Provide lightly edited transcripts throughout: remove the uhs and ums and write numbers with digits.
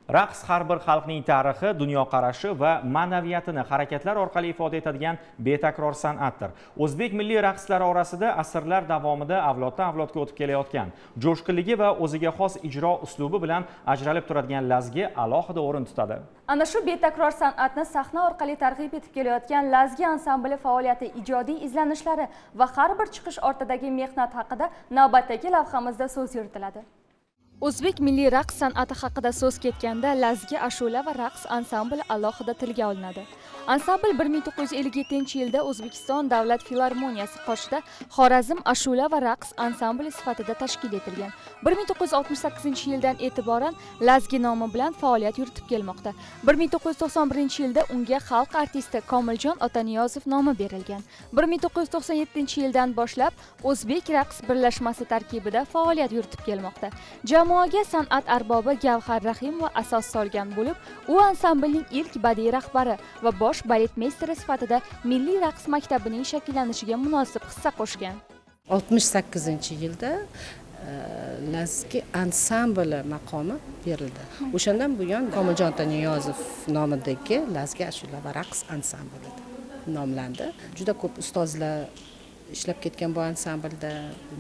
Raqs har bir xalqning tarixi, dunyoqarashi va ma'naviyatini harakatlar orqali ifoda etadigan betakror san'atdir. O'zbek milliy raqslari orasida asrlar davomida avloddan avlodga o'tib kelayotgan, jo'shqinligi va o'ziga xos ijro uslubi bilan ajralib turadigan lazgi alohida o'rin tutadi. Ana shu betakror san'atni sahna orqali targ'ib etib kelayotgan Lazgi ansambli faoliyati, ijodiy izlanishlari va har bir chiqish ortidagi mehnat haqida navbatdagi lavhamizda so'z yuritiladi. O'zbek milliy raqs san'ati haqida so'z ketganda Lazgi ashula va raqs ansambli alohida tilga olinadi. Ansambl 1957-yilda O'zbekiston Davlat filarmoniyasi qoshida Xorazm ashula va raqs ansambli sifatida tashkil etilgan. 1968-yildan e'tiboran Lazgi nomi bilan faoliyat yuritib kelmoqda. 1991-yilda unga xalq artisti Komiljon Otaniyozov nomi berilgan. 1997-yildan boshlab O'zbek raqs birlashmasi tarkibida faoliyat yuritib kelmoqda. Jamoaga san'at arbobi Gavhar Rahimova asos solgan bo'lib, u ansamblning ilk badiiy rahbari va bosh baletmeysteri sifatida milliy raqs maktabining shakllanishiga munosib hissa qo'shgan. 68-yilda Lazgi ansambli maqomi berildi. O'shandan buyon Komiljon Otaniyozov nomidagi Lazgi ashula va raqs ansambli nomlandi. Juda ko'p ustozlar ishlab ketgan bu ansamblda,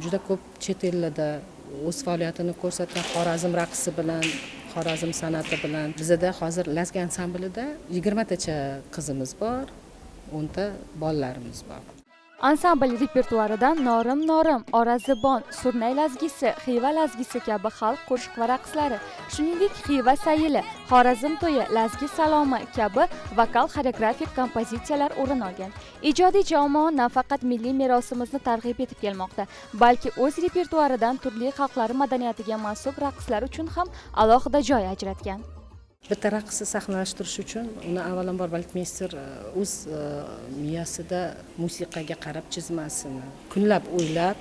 juda ko'p chet ellarda o'z faoliyatini ko'rsatgan Xorazm raqsi bilan, Xorazm san'ati bilan. Bizda hozir Lazgi ansamblida 20 tacha qizimiz bor, 10 ta bolalarimiz bor. Ansambl repertuaridan Norim Norim, Orazibon, Surnay lazgisi, Xiva lazgisi kabi xalq qo'shiq va raqslari, shuningdek Xiva sayili, Xorazm to'yi, Lazgi saloma kabi vokal xoreografik kompozitsiyalar o'rin olgan. Ijodiy jamoa nafaqat milliy merosimizni targ'ib etib kelmoqda, balki o'z repertuaridan turli xalqlar madaniyatiga mansub raqslar uchun ham alohida joy ajratgan. Bitta raqsni sahnalashtirish uchun uni avvalambor baletmeyster o'z miyasida musiqaga qarab chizmasini kunlab o'ylab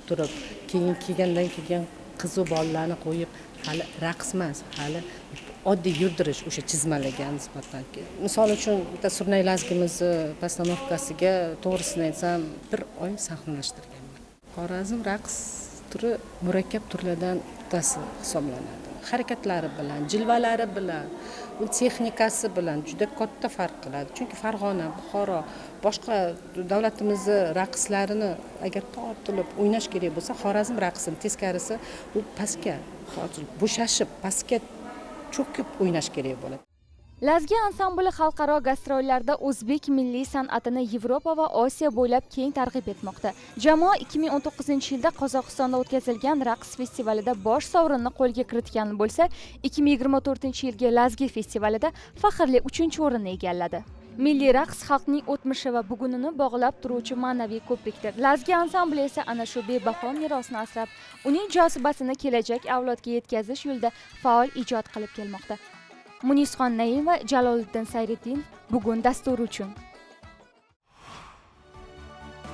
turib, kelgandan keyin qiz va bolalarni qo'yib, hali raqs emas, hali oddiy yurdirish o'sha chizmalarga nisbatan. Misol uchun bitta Surnay lazgimizni postanovkasiga to'g'risini aytsam 1 oy sahnalashtirganman. Xorazm raqs turi murakkab turlardan bittasi hisoblanadi. Harakatlari bilan, jilvalari bilan, texnikasi bilan juda katta farq qiladi. Chunki Farg'ona, Buxoro, boshqa davlatimizning raqslarini agar tortilib o'ynash kerak bo'lsa, Xorazm raqsini teskarisi u pastga, bo'shashib, pastga cho'kib o'ynash kerak bo'ladi. Lazgi ansambli xalqaro gastrollarda o'zbek milliy san'atini Yevropa va Osiyo bo'ylab keng targ'ib etmoqda. Jamoa 2019-yilda Qozog'istonda o'tkazilgan raqs festivalida bosh sovrinni qo'lga kiritgan bo'lsa, 2024-yilgi Lazgi festivalida faxrli 3-o'rinni egalladi. Milliy raqs xalqning o'tmishi va bugunini bog'lab turuvchi ma'naviy ko'prikdir. Lazgi ansambli esa ana shu bebaho merosni asrab, uning jozibasini kelajak avlodga yetkazish yo'lida faol ijod qilib kelmoqda. Munizxon Naim va Jaloliddin Sayriddin bugun dastur uchun